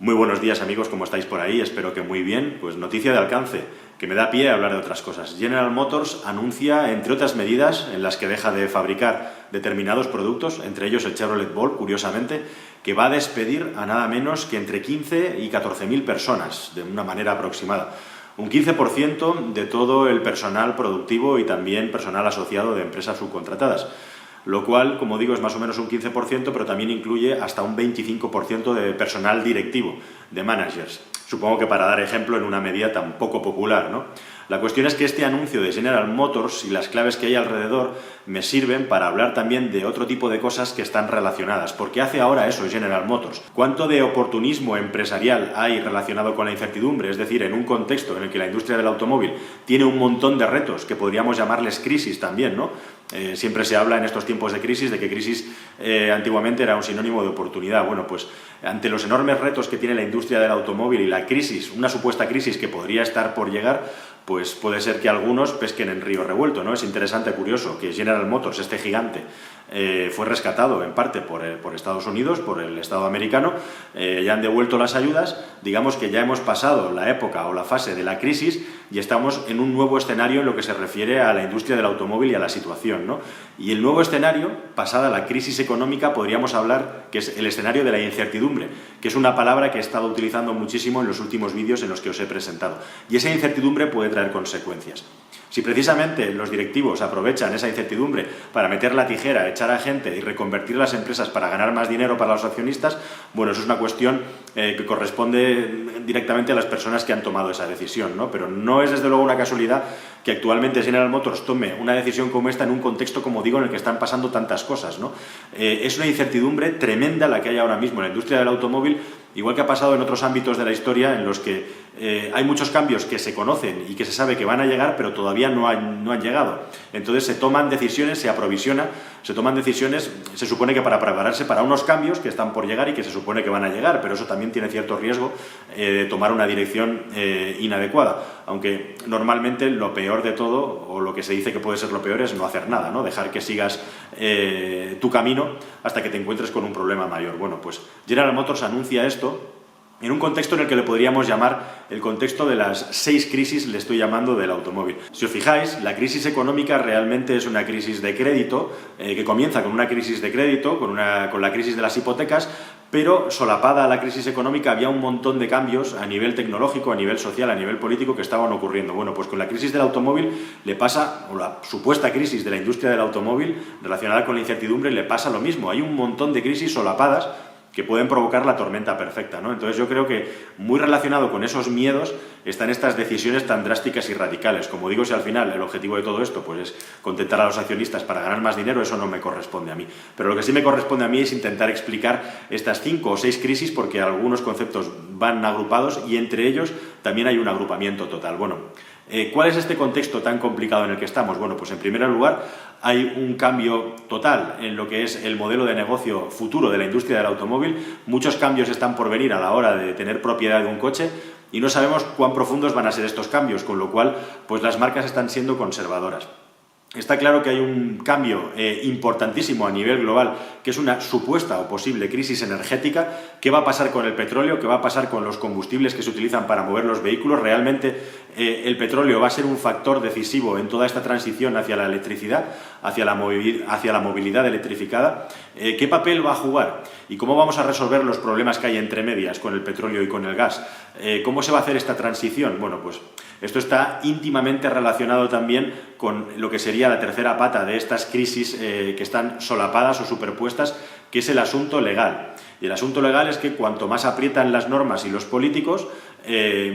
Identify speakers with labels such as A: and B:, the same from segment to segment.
A: Muy buenos días amigos, ¿cómo estáis por ahí? Espero que muy bien. Pues noticia de alcance, que me da pie a hablar de otras cosas. General Motors anuncia, entre otras medidas, en las que deja de fabricar determinados productos, entre ellos el Chevrolet Bolt, curiosamente, que va a despedir a nada menos que entre 15 y 14.000 personas, de una manera aproximada. Un 15% de todo el personal productivo y también personal asociado de empresas subcontratadas. Lo cual, como digo, es más o menos un 15%, pero también incluye hasta un 25% de personal directivo, de managers. Supongo que para dar ejemplo en una medida tan poco popular, ¿no? La cuestión es que este anuncio de General Motors y las claves que hay alrededor me sirven para hablar también de otro tipo de cosas que están relacionadas. ¿Por qué hace ahora eso General Motors? ¿Cuánto de oportunismo empresarial hay relacionado con la incertidumbre? Es decir, en un contexto en el que la industria del automóvil tiene un montón de retos, que podríamos llamarles crisis también, ¿no? Siempre se habla en estos tiempos de crisis de que crisis antiguamente era un sinónimo de oportunidad. Bueno, pues ante los enormes retos que tiene la industria del automóvil y la crisis, una supuesta crisis que podría estar por llegar, pues puede ser que algunos pesquen en río revuelto, ¿no? Es interesante, curioso, que General Motors, este gigante, fue rescatado en parte por Estados Unidos, por el Estado americano, ya han devuelto las ayudas, digamos que ya hemos pasado la época o la fase de la crisis y estamos en un nuevo escenario en lo que se refiere a la industria del automóvil y a la situación, ¿no? Y el nuevo escenario, pasada la crisis económica, podríamos hablar que es el escenario de la incertidumbre, que es una palabra que he estado utilizando muchísimo en los últimos vídeos en los que os he presentado. Y esa incertidumbre puede traer consecuencias. Si precisamente los directivos aprovechan esa incertidumbre para meter la tijera, echar a gente y reconvertir las empresas para ganar más dinero para los accionistas, bueno, eso es una cuestión que corresponde directamente a las personas que han tomado esa decisión, ¿no? Pero no es desde luego una casualidad que actualmente General Motors tome una decisión como esta en un contexto, como digo, en el que están pasando tantas cosas, ¿no? Es una incertidumbre tremenda la que hay ahora mismo en la industria del automóvil, igual que ha pasado en otros ámbitos de la historia en los que hay muchos cambios que se conocen y que se sabe que van a llegar, pero todavía no han llegado. Entonces se toman decisiones, se aprovisiona, se toman decisiones, se supone que para prepararse para unos cambios que están por llegar y que se supone que van a llegar, pero eso también tiene cierto riesgo de tomar una dirección inadecuada. Aunque normalmente lo peor de todo, o lo que se dice que puede ser lo peor, es no hacer nada, ¿no? Dejar que sigas tu camino hasta que te encuentres con un problema mayor. Bueno, pues General Motors anuncia esto en un contexto en el que le podríamos llamar el contexto de las 6 crisis, le estoy llamando, del automóvil. Si os fijáis, la crisis económica realmente es una crisis de crédito, que comienza con una crisis de crédito, con la crisis de las hipotecas, pero solapada a la crisis económica había un montón de cambios a nivel tecnológico, a nivel social, a nivel político que estaban ocurriendo. Bueno, pues con la crisis del automóvil le pasa, o la supuesta crisis de la industria del automóvil relacionada con la incertidumbre, le pasa lo mismo. Hay un montón de crisis solapadas que pueden provocar la tormenta perfecta, ¿no? Entonces yo creo que muy relacionado con esos miedos están estas decisiones tan drásticas y radicales. Como digo, si al final el objetivo de todo esto pues es contentar a los accionistas para ganar más dinero, eso no me corresponde a mí. Pero lo que sí me corresponde a mí es intentar explicar estas 5 o 6 crisis, porque algunos conceptos van agrupados y entre ellos también hay un agrupamiento total. Bueno, ¿cuál es este contexto tan complicado en el que estamos? Bueno, pues en primer lugar hay un cambio total en lo que es el modelo de negocio futuro de la industria del automóvil. Muchos cambios están por venir a la hora de tener propiedad de un coche y no sabemos cuán profundos van a ser estos cambios, con lo cual pues las marcas están siendo conservadoras. Está claro que hay un cambio importantísimo a nivel global, que es una supuesta o posible crisis energética. ¿Qué va a pasar con el petróleo? ¿Qué va a pasar con los combustibles que se utilizan para mover los vehículos? ¿Realmente el petróleo va a ser un factor decisivo en toda esta transición hacia la electricidad, hacia la movilidad electrificada? ¿Qué papel va a jugar? ¿Y cómo vamos a resolver los problemas que hay entre medias con el petróleo y con el gas? ¿Cómo se va a hacer esta transición? Bueno, pues esto está íntimamente relacionado también con lo que sería la tercera pata de estas crisis que están solapadas o superpuestas, que es el asunto legal. Y el asunto legal es que cuanto más aprietan las normas y los políticos,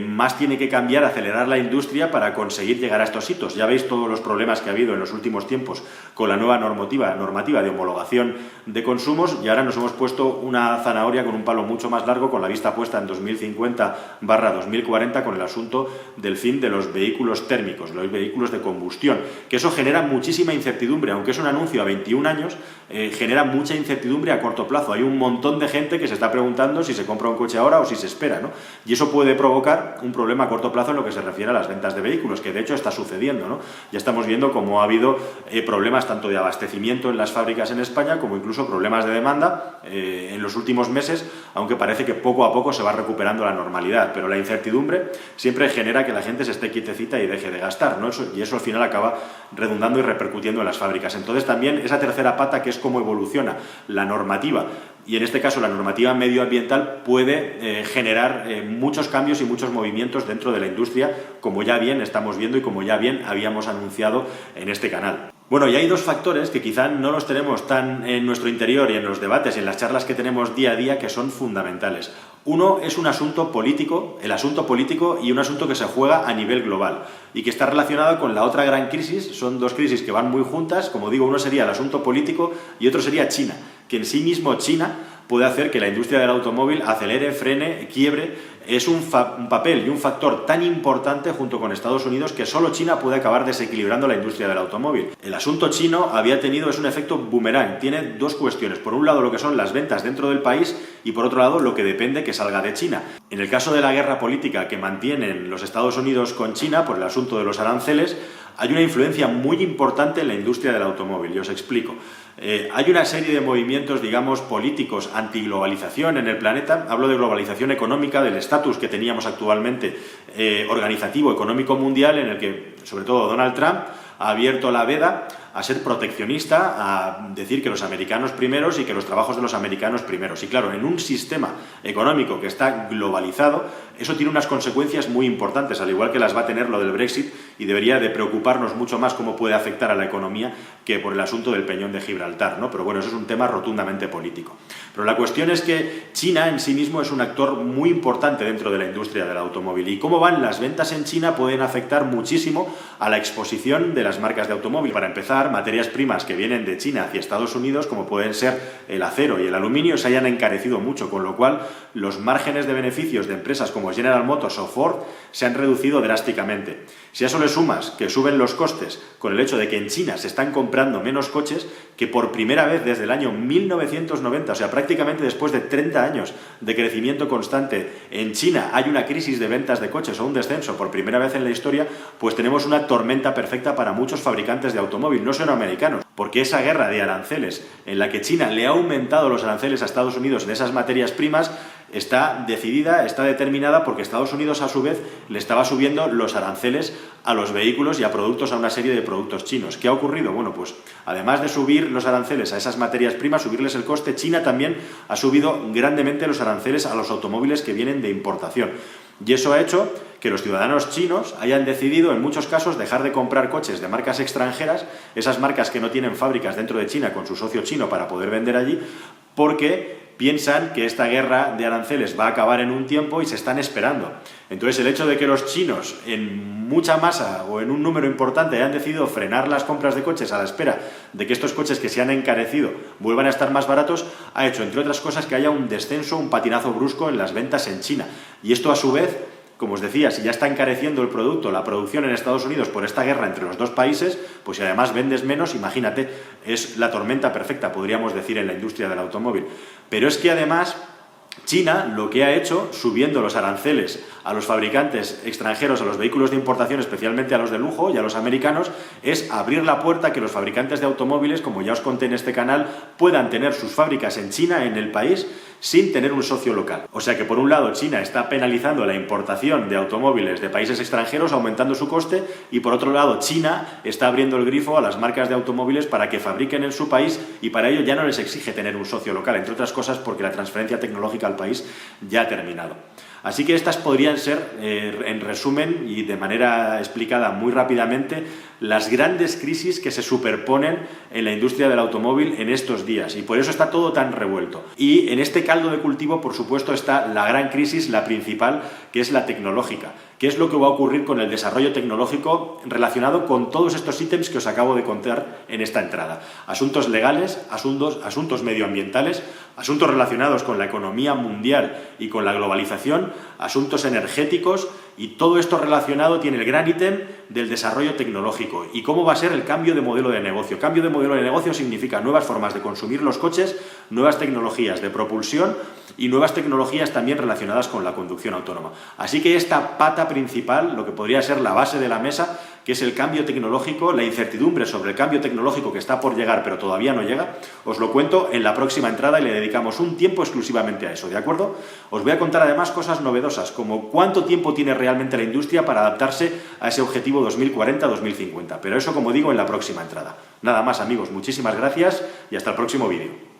A: más tiene que cambiar, acelerar la industria para conseguir llegar a estos hitos. Ya veis todos los problemas que ha habido en los últimos tiempos con la nueva normativa de homologación de consumos, y ahora nos hemos puesto una zanahoria con un palo mucho más largo, con la vista puesta en 2050/2040 con el asunto del fin de los vehículos térmicos, los vehículos de combustión, que eso genera muchísima incertidumbre. Aunque es un anuncio a 21 años, genera mucha incertidumbre a corto plazo. Hay un montón de gente que se está preguntando si se compra un coche ahora o si se espera, ¿no? Y eso puede provocar un problema a corto plazo en lo que se refiere a las ventas de vehículos, que de hecho está sucediendo, ¿no? Ya estamos viendo cómo ha habido problemas tanto de abastecimiento en las fábricas en España como incluso problemas de demanda en los últimos meses, aunque parece que poco a poco se va recuperando la normalidad, pero la incertidumbre siempre genera que la gente se esté quietecita y deje de gastar, ¿no? Y eso al final acaba redundando y repercutiendo en las fábricas. Entonces también esa tercera pata, que es cómo evoluciona la normativa, y en este caso la normativa medioambiental, puede generar muchos cambios y muchos movimientos dentro de la industria, como ya bien estamos viendo y como ya bien habíamos anunciado en este canal. Bueno, y hay dos factores que quizá no los tenemos tan en nuestro interior y en los debates y en las charlas que tenemos día a día, que son fundamentales. Uno es un asunto político, el asunto político, y un asunto que se juega a nivel global y que está relacionado con la otra gran crisis. Son dos crisis que van muy juntas. Como digo, uno sería el asunto político y otro sería China, que en sí mismo China puede hacer que la industria del automóvil acelere, frene, quiebre. Es un papel y un factor tan importante junto con Estados Unidos que solo China puede acabar desequilibrando la industria del automóvil. El asunto chino es un efecto boomerang. Tiene dos cuestiones. Por un lado, lo que son las ventas dentro del país y por otro lado, lo que depende que salga de China. En el caso de la guerra política que mantienen los Estados Unidos con China por el asunto de los aranceles, hay una influencia muy importante en la industria del automóvil, y os explico. Hay una serie de movimientos, digamos, políticos antiglobalización en el planeta. Hablo de globalización económica, del estatus que teníamos actualmente organizativo, económico mundial, en el que, sobre todo, Donald Trump ha abierto la veda a ser proteccionista, a decir que los americanos primeros y que los trabajos de los americanos primeros. Y claro, en un sistema económico que está globalizado, eso tiene unas consecuencias muy importantes, al igual que las va a tener lo del Brexit, y debería de preocuparnos mucho más cómo puede afectar a la economía que por el asunto del peñón de Gibraltar, ¿no? Pero bueno, eso es un tema rotundamente político. Pero la cuestión es que China en sí mismo es un actor muy importante dentro de la industria del automóvil, y cómo van las ventas en China pueden afectar muchísimo a la exposición de las marcas de automóvil. Para empezar, materias primas que vienen de China hacia Estados Unidos, como pueden ser el acero y el aluminio, se hayan encarecido mucho, con lo cual los márgenes de beneficios de empresas como General Motors o Ford se han reducido drásticamente. Si a eso le sumas que suben los costes con el hecho de que en China se están comprando menos coches, que por primera vez desde el año 1990, o sea, prácticamente después de 30 años de crecimiento constante, en China hay una crisis de ventas de coches o un descenso por primera vez en la historia, pues tenemos una tormenta perfecta para muchos fabricantes de automóvil, no solo americanos, porque esa guerra de aranceles en la que China le ha aumentado los aranceles a Estados Unidos en esas materias primas está decidida, está determinada porque Estados Unidos a su vez le estaba subiendo los aranceles a los vehículos y a productos, a una serie de productos chinos. ¿Qué ha ocurrido? Bueno, pues además de subir los aranceles a esas materias primas, subirles el coste, China también ha subido grandemente los aranceles a los automóviles que vienen de importación. Y eso ha hecho que los ciudadanos chinos hayan decidido en muchos casos dejar de comprar coches de marcas extranjeras, esas marcas que no tienen fábricas dentro de China con su socio chino para poder vender allí, porque piensan que esta guerra de aranceles va a acabar en un tiempo y se están esperando. Entonces el hecho de que los chinos en mucha masa o en un número importante hayan decidido frenar las compras de coches a la espera de que estos coches que se han encarecido vuelvan a estar más baratos, ha hecho, entre otras cosas, que haya un descenso, un patinazo brusco en las ventas en China. Y esto a su vez, como os decía, si ya está encareciendo el producto, la producción en Estados Unidos por esta guerra entre los dos países, pues si además vendes menos, imagínate, es la tormenta perfecta, podríamos decir, en la industria del automóvil. Pero es que además China lo que ha hecho, subiendo los aranceles a los fabricantes extranjeros, a los vehículos de importación, especialmente a los de lujo y a los americanos, es abrir la puerta a que los fabricantes de automóviles, como ya os conté en este canal, puedan tener sus fábricas en China, en el país, sin tener un socio local. O sea que por un lado China está penalizando la importación de automóviles de países extranjeros, aumentando su coste, y por otro lado China está abriendo el grifo a las marcas de automóviles para que fabriquen en su país, y para ello ya no les exige tener un socio local, entre otras cosas porque la transferencia tecnológica al país ya ha terminado. Así que estas podrían ser, en resumen y de manera explicada muy rápidamente, las grandes crisis que se superponen en la industria del automóvil en estos días, y por eso está todo tan revuelto. Y en este caldo de cultivo, por supuesto, está la gran crisis, la principal, que es la tecnológica. ¿Qué es lo que va a ocurrir con el desarrollo tecnológico relacionado con todos estos ítems que os acabo de contar en esta entrada? Asuntos legales, asuntos medioambientales, asuntos relacionados con la economía mundial y con la globalización, asuntos energéticos, y todo esto relacionado tiene el gran ítem del desarrollo tecnológico y cómo va a ser el cambio de modelo de negocio. Cambio de modelo de negocio significa nuevas formas de consumir los coches, nuevas tecnologías de propulsión y nuevas tecnologías también relacionadas con la conducción autónoma. Así que esta pata principal, lo que podría ser la base de la mesa, que es el cambio tecnológico, la incertidumbre sobre el cambio tecnológico que está por llegar pero todavía no llega, os lo cuento en la próxima entrada y le dedicamos un tiempo exclusivamente a eso, ¿de acuerdo? Os voy a contar además cosas novedosas, como cuánto tiempo tiene realmente la industria para adaptarse a ese objetivo 2040-2050, pero eso, como digo, en la próxima entrada. Nada más, amigos, muchísimas gracias y hasta el próximo vídeo.